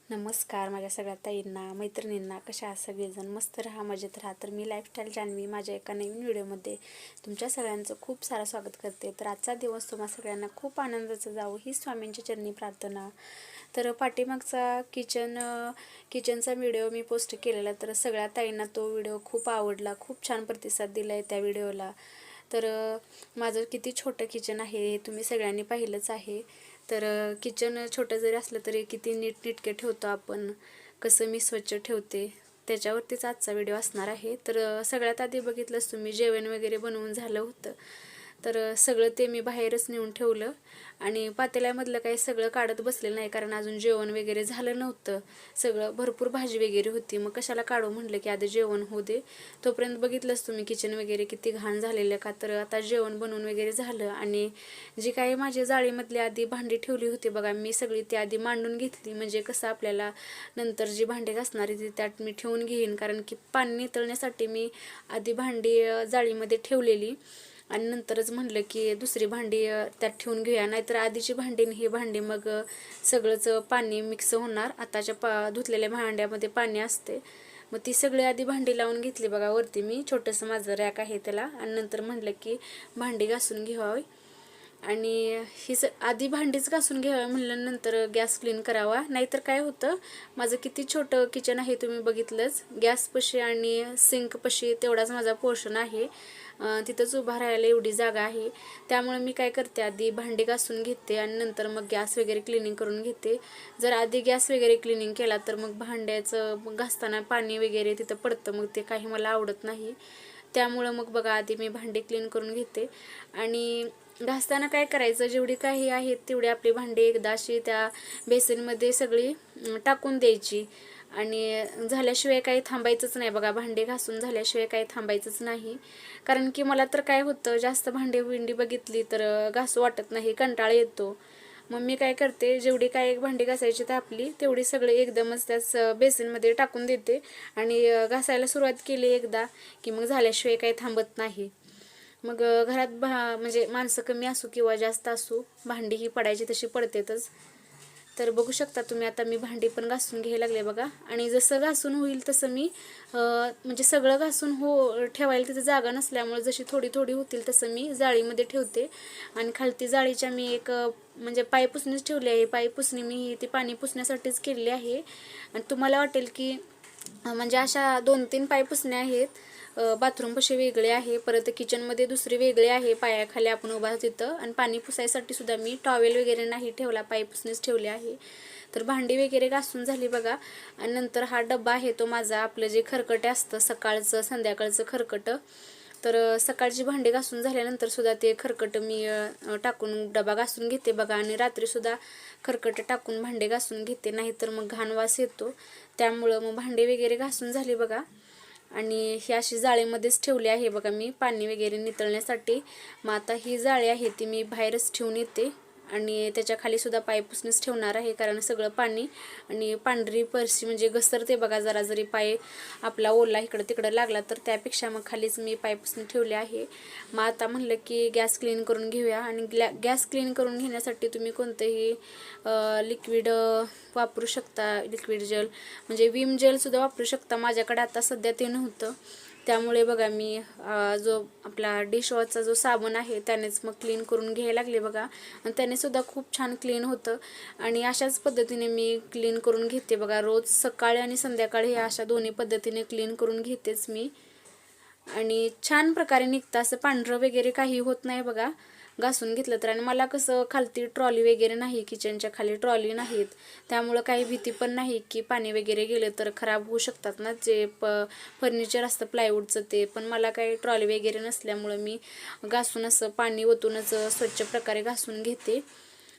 नमस्कार माझ्या सगळ्या ताईंना मैत्रिणींना, कशा आहात सगळेजण? मस्त राहा, मजेत राहा. तर मी लाईफस्टाईल जान्हवी माझ्या एका नवीन व्हिडिओमध्ये तुमच्या सगळ्यांचं खूप सारं स्वागत करते. तर आजचा दिवस तुम्हा सगळ्यांना खूप आनंदाचा जावो ही स्वामींची चरणी प्रार्थना. तर पाठीमागचा किचनचा व्हिडिओ मी पोस्ट केलेला, तर सगळ्या ताईंना तो व्हिडिओ खूप आवडला, खूप छान प्रतिसाद दिला आहे त्या व्हिडिओला. तर माझं किती छोटं किचन आहे हे तुम्ही सगळ्यांनी पाहिलंच आहे. तर किचन छोटं जरी असलं तरी किती नीटनेटके ठेवतो आपण, कसं मी स्वच्छ ठेवते त्याच्यावरतीच आजचा व्हिडिओ असणार आहे. तर सगळ्यात आधी बघितलंच तुम्ही जेवण वगैरे बनवून झालं होतं. तर सगळं ते मी बाहेरच नेऊन ठेवलं आणि पातेल्यामधलं काही सगळं काढत बसलेलं नाही, कारण अजून जेवण वगैरे झालं नव्हतं. सगळं भरपूर भाजी वगैरे होती, मग कशाला काढू म्हटलं की आधी जेवण होऊ दे. तोपर्यंत बघितलंच तुम्ही किचन वगैरे किती घाण झालेलं का. तर आता जेवण बनवून वगैरे झालं आणि जी काही माझी जाळीमधली आधी भांडी ठेवली होती बघा, मी सगळी ती आधी मांडून घेतली. म्हणजे कसं आपल्याला नंतर जी भांडी घासणारी ती त्यात मी ठेवून घेईन, कारण की पाणी नितळण्यासाठी मी आधी भांडी जाळीमध्ये ठेवलेली आणि नंतरच म्हटलं की दुसरी भांडी त्यात ठेवून घेऊया, नाहीतर आधीची भांडी ही भांडी मग सगळंच पाणी मिक्स होणार. आताच्या धुतलेल्या भांड्यामध्ये पाणी असते, मग ती सगळी आधी भांडी लावून घेतली बघा. वरती मी छोटंसं माझं रॅक आहे त्याला, आणि नंतर म्हटलं की भांडी घासून घ्यावी आणि आधी भांडीच घासून घ्यावी म्हणलं, नंतर गॅस क्लीन करावा. नाहीतर काय होतं, माझं किती छोटं किचन आहे तुम्ही बघितलंच. गॅसपाशी आणि सिंकपाशी तेवढाच माझा पोर्शन आहे, तिथंच उभा राहायला एवढी जागा आहे. त्यामुळे मी काय करते, आधी भांडी घासून घेते आणि नंतर मग गॅस वगैरे क्लिनिंग करून घेते. जर आधी गॅस वगैरे क्लिनिंग केला तर मग भांड्याचं मग घासताना पाणी वगैरे तिथं पडतं, मग ते काही मला आवडत नाही. त्यामुळं मग बघा आधी मी भांडी क्लीन करून घेते आणि घासताना काय करायचं, जेवढी काही आहेत तेवढी आपली भांडी एकदा अशी त्या बेसिनमध्ये सगळी टाकून द्यायची आणि झाल्याशिवाय काही थांबायचंच नाही बघा. भांडी घासून झाल्याशिवाय काही थांबायचंच नाही, कारण की मला तर काय होतं, जास्त भांडी बघितली तर घासू वाटत नाही, कंटाळा येतो. मग मी काय करते, जेवढी काय एक भांडी घासायची तर आपली तेवढी सगळी एकदमच त्याच बेसिनमध्ये टाकून देते आणि घासायला सुरुवात केली एकदा की मग झाल्याशिवाय काही थांबत नाही. मग घरात म्हणजे माणसं कमी असू किंवा जास्त असू, भांडी ही पडायची तशी पडतेतच. तर बघू शकता तुम्ही, आता मी भांडी पण घासून घ्यायला लागले बघा. आणि जसं घासून होईल तसं मी म्हणजे सगळं घासून ठेवायला तिथं जागा नसल्यामुळे जशी थोडी थोडी होतील तसं मी जाळीमध्ये ठेवते. आणि खालती जाळीच्या मी एक म्हणजे पाय पुसणीच ठेवली आहे. पाय पुसणी मी ती पाणी पुसण्यासाठीच केलेली आहे. आणि तुम्हाला वाटेल की म्हणजे अशा 2-3 पाय पुसणे आहेत. बाथरूमपाशी वेगळे आहे, परत किचनमध्ये दुसरी वेगळी आहे पायाखाली आपण उभा तिथं. आणि पाणी पुसायसाठी सुद्धा मी टॉवेल वगैरे नाही ठेवला, पाय पुसणीच ठेवले आहे. तर भांडी वगैरे घासून झाली बघा. आणि नंतर हा डब्बा आहे तो माझा, आपलं जे खरकटे असतं सकाळचं संध्याकाळचं खरकटं. तर सकाळची भांडी घासून झाल्यानंतर सुद्धा ते खरकटं मी टाकून डबा घासून घेते बघा. आणि रात्रीसुद्धा खरकटं टाकून भांडे घासून घेते, नाहीतर मग घाण वास येतो. त्यामुळं मग भांडे वगैरे घासून झाली बघा. आणि ही अशी जाळीमध्येच ठेवली आहे बघा मी पाणी वगैरे नितळण्यासाठी. मग आता ही जाळी आहे ती मी बाहेरच ठेवून येते आणि त्याच्या खाली सुद्धा पाय पुसणीच ठेवणार आहे, कारण सगळं पाणी आणि पांढरी परशी म्हणजे घसरते बघा. जरा जरी पाय आपला ओला इकडं तिकडं लागला तर त्यापेक्षा मग खालीच मी पाय पुसणी ठेवले आहे. मग आता म्हणलं की गॅस क्लीन करून घेऊया. आणि गॅस क्लीन करून घेण्यासाठी तुम्ही कोणतंही लिक्विड वापरू शकता, लिक्विड जेल म्हणजे विम जेलसुद्धा वापरू शकता. माझ्याकडे आता सध्या ते नव्हतं, त्यामुळे बघा मी जो आपला डिशवॉशचा जो साबण आहे त्यानेच मग क्लीन करून घ्यायला लागले बघा. आणि त्याने सुद्धा खूप छान क्लीन होतं. आणि अशाच पद्धतीने मी क्लीन करून घेते बघा. रोज सकाळी आणि संध्याकाळी अशा दोन्ही पद्धतीने क्लीन करून घेतेच मी. आणि छान प्रकारे निघतं, असं पांढरं वगैरे काही होत नाही बघा घासून घेतलं तर. आणि मला कसं खालती ट्रॉली वगैरे नाही, किचनच्या खाली ट्रॉली नाहीत, त्यामुळं काही भीती पण नाही की पाणी वगैरे गेलं तर खराब होऊ शकतात ना जे फर्निचर असतं प्लायवूडचं ते. पण मला काही ट्रॉली वगैरे नसल्यामुळं मी घासून असं पाणी ओतूनच स्वच्छ प्रकारे घासून घेते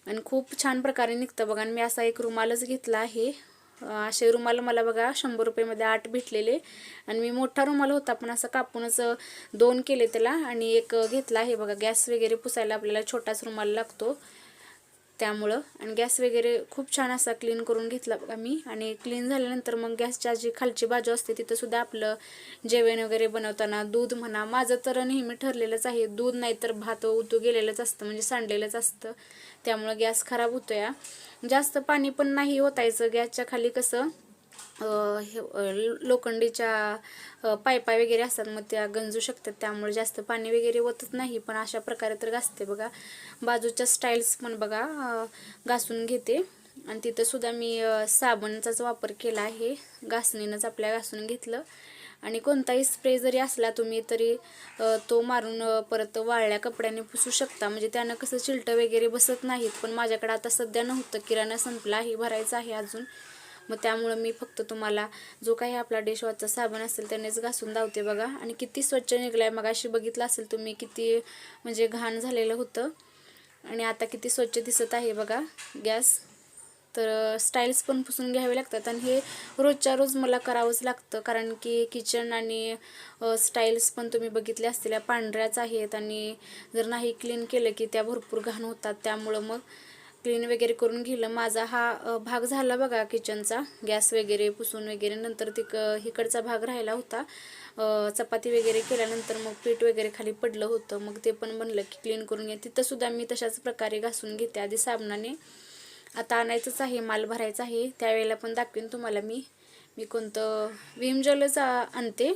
आणि खूप छान प्रकारे निघतं बघा. आणि मी असा एक रुमालच घेतला आहे. असे रुमाल मला बघा 100 रुपयेमध्ये 8 भेटलेले. आणि मी मोठा रुमाल होता पण असं कापूनच 2 केले त्याला. आणि एक घेतला आहे बघा, गॅस वगैरे पुसायला आपल्याला छोटाच रुमाल लागतो. त्यामुळं. आणि गॅस वगैरे खूप छान असा क्लीन करून घेतला बघा मी. आणि क्लीन झाल्यानंतर मग गॅसच्या जी खालची बाजू असते तिथं सुद्धा आपलं जेवण वगैरे बनवताना दूध म्हणा, माझं तर नेहमी ठरलेलंच आहे दूध नाही तर भात उतू गेलेलंच असतं, म्हणजे सांडलेलंच असतं, त्यामुळं गॅस खराब होतो या. जास्त पाणी पण नाही ओतायचं गॅसच्या खाली. कसं लोखंडीच्या पायपा वगैरे असतात, मग त्या गंजू शकतात, त्यामुळे जास्त पाणी वगैरे ओतत नाही. पण अशा प्रकारे तर घासते बघा. बाजूच्या स्टाईल्स पण बघा घासून घेते. आणि तिथं सुद्धा मी साबणचाच वापर केला आहे, घासणीनंच आपल्या घासून घेतलं. आणि कोणताही स्प्रे जरी असला तुम्ही तरी तो मारून परत वाळल्या कपड्याने पुसू शकता, म्हणजे त्यानं कसं चिलटं वगैरे बसत नाहीत. पण माझ्याकडे आता सध्या नव्हतं, किराणा संपला आहे, भरायचा आहे अजून. मग त्यामुळं मी फक्त तुम्हाला जो काही आपला डिशवॉशचा साबण असेल त्यानेच घासून धावते बघा. आणि किती स्वच्छ निघलाय, मग अशी बघितलं असेल तुम्ही किती म्हणजे घाण झालेलं होतं, आणि आता किती स्वच्छ दिसत आहे बघा गॅस. तर स्टाईल्स पण पुसून घ्यावे लागतात, आणि हे रोजच्या रोज मला करावंच लागतं, कारण की किचन आणि स्टाईल्स पण तुम्ही बघितले असतील पांढऱ्याच आहेत, आणि जर नाही क्लीन केलं की त्या भरपूर घाण होतात. त्यामुळं मग क्लीन वगैरे करून घेतलं. माझा हा भाग झाला बघा किचनचा, गॅस वगैरे पुसून वगैरे. नंतर इकडचा भाग राहिला होता, चपाती वगैरे केल्यानंतर मग पीठ वगैरे खाली पडलं होतं, मग ते पण बनलं की क्लीन करून घे. तिथं सुद्धा मी तशाच प्रकारे घासून घेते आधी साबणाने. आता आणायचंच आहे, माल भरायचा आहे, त्यावेळेला पण दाखवीन तुम्हाला मी कोणतं विम जेलच आणते.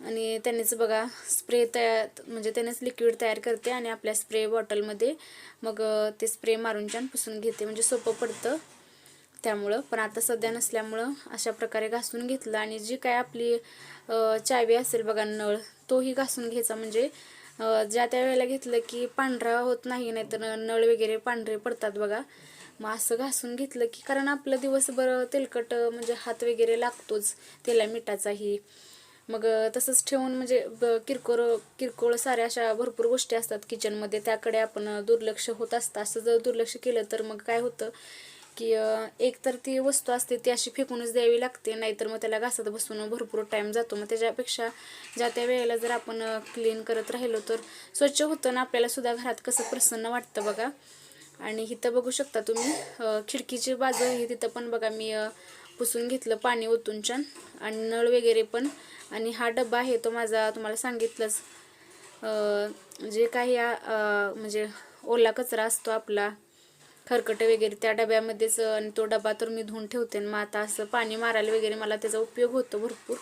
आणि त्यानेच बघा स्प्रे तयार, म्हणजे त्यानेच लिक्विड तयार करते आणि आपल्या स्प्रे बॉटलमध्ये मग ते स्प्रे मारून छान पुसून घेते, म्हणजे सोपं पडतं त्यामुळं. पण आता सध्या नसल्यामुळं अशा प्रकारे घासून घेतलं. आणि जी काय आपली चावी असेल बघा नळ, तोही घासून घ्यायचा, म्हणजे ज्या त्या वेळेला घेतलं की पांढरा होत नाही, नाहीतर नळ वगैरे पांढरे पडतात बघा. मग असं घासून घेतलं की, कारण आपलं दिवसभर तेलकट म्हणजे हात वगैरे लागतोच तेला मिठाचाही. मग तसंच ठेवून म्हणजे किरकोळ साऱ्या अशा भरपूर गोष्टी असतात किचनमध्ये, त्याकडे आपण दुर्लक्ष होत असतं. असं जर दुर्लक्ष केलं तर मग काय होतं की एक तर ती वस्तू असते ती अशी फेकूनच द्यावी लागते, नाहीतर मग त्याला घासत बसून भरपूर टाईम जातो. मग त्याच्यापेक्षा ज्या त्या वेळेला जर आपण क्लीन करत राहिलो तर स्वच्छ होतं ना, आपल्याला सुद्धा घरात कसं प्रसन्न वाटतं बघा. आणि इथं बघू शकता तुम्ही खिडकीची बाजू आहे, तिथं पण बघा मी पुसून घेतलं पाणी ओतून छान, आणि नळ वगैरे पण. आणि हा डबा आहे तो माझा, तुम्हाला सांगितलंच जे काही म्हणजे ओला कचरा असतो आपला, खरकटे वगैरे, त्या डब्यामध्येच. आणि तो डबा तर मी धुवून ठेवते. मग आता असं पाणी मारायला वगैरे मला त्याचा उपयोग होतो भरपूर.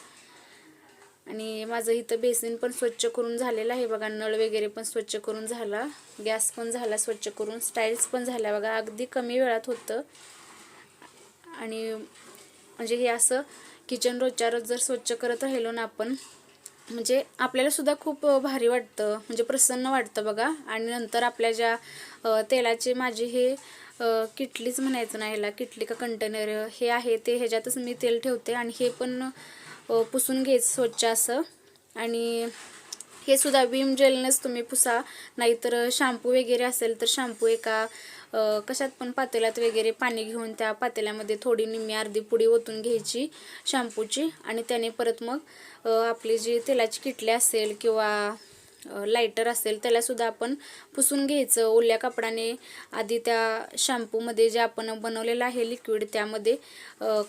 आणि माझं इथं बेसिन पण स्वच्छ करून झालेलं आहे बघा, नळ वगैरे पण स्वच्छ करून झाला, गॅस पण झाला स्वच्छ करून, स्टाईल्स पण झाल्या बघा, अगदी कमी वेळात होतं. आणि म्हणजे हे असं किचन रोजच्या रोज जर स्वच्छ करत राहिलो ना आपण, म्हणजे आपल्याला सुद्धा खूप भारी वाटतं, म्हणजे प्रसन्न वाटतं बघा. आणि नंतर आपल्या ज्या तेलाचे माझे हे किटलीच म्हणायचं नाही, ह्याला किटली का कंटेनर हे आहे, ते ह्याच्यातच मी तेल ठेवते. आणि हे पण पुसून घ्यायचं स्वच्छ असं. आणि हे सुद्धा विम जेलनेच तुम्ही पुसा, नाहीतर शॅम्पू वगैरे असेल तर शॅम्पू एका कशात पण पातेल्यात वगैरे पाणी घेऊन त्या पातेल्यामध्ये थोडी निम्मी अर्धी पुडी ओतून घ्यायची शॅम्पूची. आणि त्याने परत मग आपली जी तेलाची किटली असेल किंवा लायटर असेल त्यालासुद्धा आपण पुसून घ्यायचं ओल्या कपडाने. आधी त्या शॅम्पूमध्ये जे आपण बनवलेलं आहे लिक्विड त्यामध्ये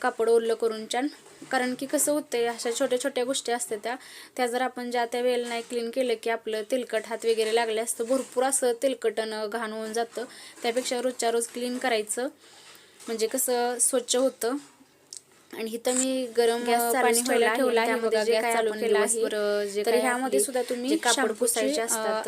कापड ओलं करून छान, कारण की कसं होतंय अशा छोट्या छोट्या गोष्टी असतात त्या जर आपण ज्या त्या वेळेला नाही क्लीन केलं की आपलं तेलकट हात वगैरे लागले असतं, भरपूर असं तेलकटनं घाण होऊन जातं. त्यापेक्षा रोजच्या रोज क्लीन करायचं, म्हणजे कसं स्वच्छ होतं. आणि इथं मी गरम पाणी व्हायला ठेवला आहे बघा, गॅस चालू केला आहे. तर ह्यामध्ये सुद्धा तुम्ही कापड पुसायचे असतात,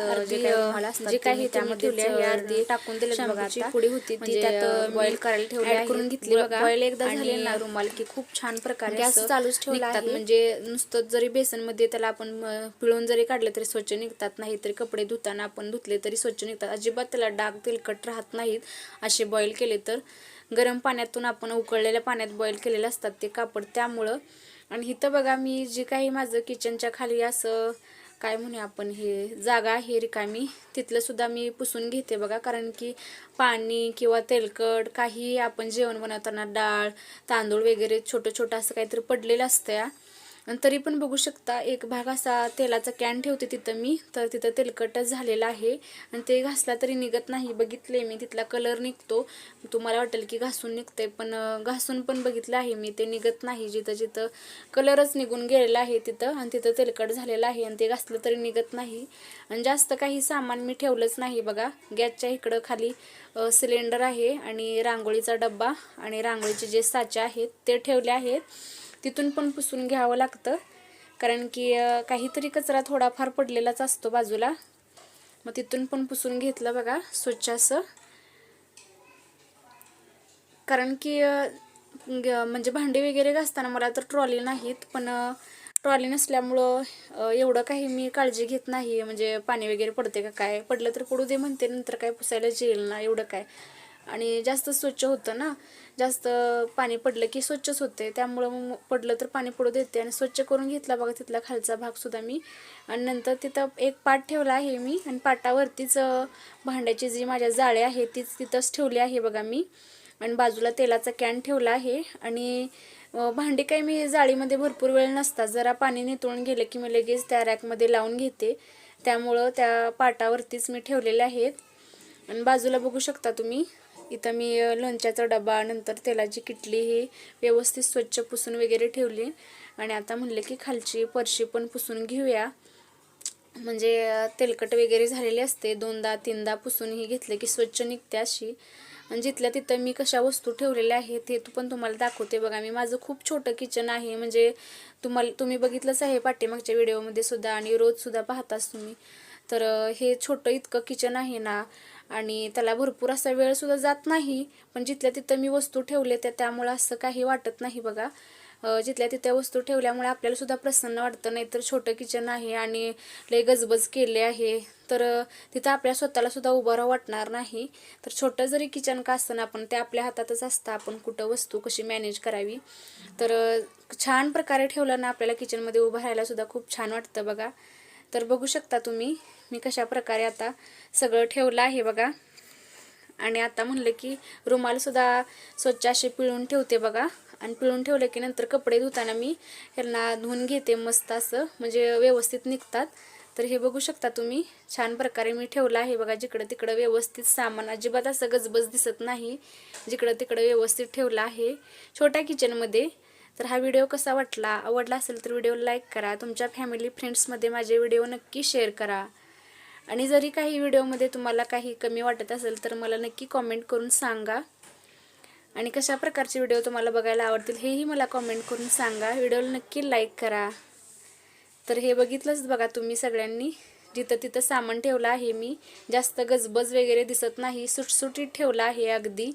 जे काही त्यामध्ये ठेवले आहे अर्धी टाकून दिले बघा. आता पुडी होती ती त्यात बॉईल करायला ठेवली आहे, करून घेतली बघा. बॉईल एकदा झाले ना रुमाल की खूप छान प्रकारे गॅस चालूच ठेवला आहे, म्हणजे नुसतं जरी बेसन मध्ये त्याला आपण पिळून जरी काढलं तरी स्वच्छ निघतात, नाही तरी कपडे धुताना आपण धुतले तरी स्वच्छ निघतात. अजिबात त्याला डाग तेलकट राहत नाहीत असे बॉईल केले तर. गरम पाण्यातून आपण उकळलेल्या पाण्यात बॉईल केलेले असतात ते कापड, त्यामुळं. आणि इथं बघा मी जे काही माझं किचनच्या खाली असं काय म्हणूया आपण हे जागा आहे रिकामी, तिथलं सुद्धा मी पुसून घेते बघा. कारण की पाणी किंवा तेलकट काही आपण जेवण बनवताना डाळ तांदूळ वगैरे छोटं छोटं असं काहीतरी पडलेलं असतं आणि तरी पण बघू शकता एक भाग असा तेलाचा कॅन ठेवते तिथं मी, तर तिथं तेलकटच झालेलं आहे आणि ते घासला तरी निघत नाही. बघितले मी, तिथला कलर निघतो. तुम्हाला वाटेल की घासून निघते, पण घासून पण बघितलं आहे मी, ते निघत नाही. जिथं जिथं कलरच निघून गेलेला आहे तिथं आणि तिथं तेलकट झालेलं आहे आणि ते घासलं तरी निघत नाही. आणि जास्त काही सामान मी ठेवलंच नाही बघा. गॅसच्या इकडं खाली सिलेंडर आहे आणि रांगोळीचा डब्बा आणि रांगोळीचे जे साचे आहेत ते ठेवले आहेत. तिथून पण पुसून घ्यावं लागतं, कारण की काहीतरी कचरा थोडाफार पडलेलाच असतो बाजूला. मग तिथून पण पुसून घेतलं बघा स्वच्छ असं, कारण की म्हणजे भांडी वगैरे घासताना मला तर ट्रॉली नाहीत, पण ट्रॉली नसल्यामुळं एवढं काही मी काळजी घेत नाही. म्हणजे पाणी वगैरे पडते का काय, पडलं तर पडू दे म्हणते, नंतर काय पुसायला येईल ना, एवढं काय. आणि जास्त स्वच्छ होतं ना, जास्त पाणी पडलं की स्वच्छच होते, त्यामुळं मग पडलं तर पाणी पडू देते आणि स्वच्छ करून घेतला बघा तिथला खालचा भागसुद्धा मी. आणि नंतर तिथं एक पाट ठेवला आहे मी आणि पाटावरतीच भांड्याची जी माझ्या जाळे आहे तीच तिथंच ठेवली आहे बघा मी. आणि बाजूला तेलाचा कॅन ठेवला आहे आणि भांडी काही मी जाळीमध्ये भरपूर वेळ नसतात, जरा पाणी नितळून गेलं की मी लगेच त्या रॅकमध्ये लावून घेते, त्यामुळं त्या पाटावरतीच मी ठेवलेले आहेत. आणि बाजूला बघू शकता तुम्ही, इथं मी लोणच्याचा डबा, नंतर तेलाची किटली ही व्यवस्थित स्वच्छ पुसून वगैरे ठेवली. आणि आता म्हणले की खालची फरशी पण पुसून घेऊया, म्हणजे तेलकट वगैरे झालेले असते, 2दा 3दा पुसूनही घेतले की स्वच्छ निघते अशी. आणि जिथल्या तिथं मी कशा वस्तू ठेवलेल्या आहेत हे पण तुम्हाला दाखवते बघा मी. माझं खूप छोटं किचन आहे, म्हणजे तुम्ही बघितलंच आहे पाठीमागच्या व्हिडिओमध्ये सुद्धा आणि रोजसुद्धा पाहताच तुम्ही. तर हे छोटं इतकं किचन आहे ना, आणि त्याला भरपूर असा वेळसुद्धा जात नाही, पण जिथल्या तिथं मी वस्तू ठेवले त्यामुळं असं काही वाटत नाही बघा. जिथल्या तिथं वस्तू ठेवल्यामुळे आपल्याला सुद्धा प्रसन्न वाटतं. नाही तर छोटं किचन आहे आणि लय गजबज केले आहे, तर तिथं आपल्या स्वतःला सुद्धा उभं राहावं वाटणार नाही. तर छोटं जरी किचन का असतं ना, पण ते आपल्या हातातच असतं, आपण कुठं वस्तू कशी मॅनेज करावी. तर छान प्रकारे ठेवलं ना, आपल्याला किचनमध्ये उभं राहायला सुद्धा खूप छान वाटतं बघा. तर बघू शकता तुम्ही मी कशा प्रकारे आता सगळं ठेवलं आहे बघा. आणि आता म्हणलं की रुमालसुद्धा स्वच्छ असे पिळून ठेवते बघा. आणि पिळून ठेवले की नंतर कपडे धुताना मी ह्यांना धुवून घेते मस्त असं, म्हणजे व्यवस्थित निघतात. तर हे बघू शकता तुम्ही, छान प्रकारे मी ठेवलं आहे बघा. जिकडं तिकडं व्यवस्थित सामान, अजिबात असं गजबज दिसत नाही, जिकडं तिकडं व्यवस्थित ठेवलं आहे छोट्या किचनमध्ये. तर हा व्हिडिओ कसा वाटला, आवडला असेल तर व्हिडिओ लाईक करा, तुमच्या फॅमिली फ्रेंड्समध्ये माझे व्हिडिओ नक्की शेअर करा. आणि जरी काही व्हिडिओमध्ये तुम्हाला काही कमी वाटत असेल तर मला नक्की कॉमेंट करून सांगा. आणि कशा प्रकारचे व्हिडिओ तुम्हाला बघायला आवडतील हेही मला कॉमेंट करून सांगा. व्हिडिओला नक्की लाईक करा. तर हे बघितलंच बघा तुम्ही सगळ्यांनी, जिथं तिथं सामान ठेवलं आहे मी, जास्त गजबज वगैरे दिसत नाही, सुटसुटीत ठेवलं आहे अगदी.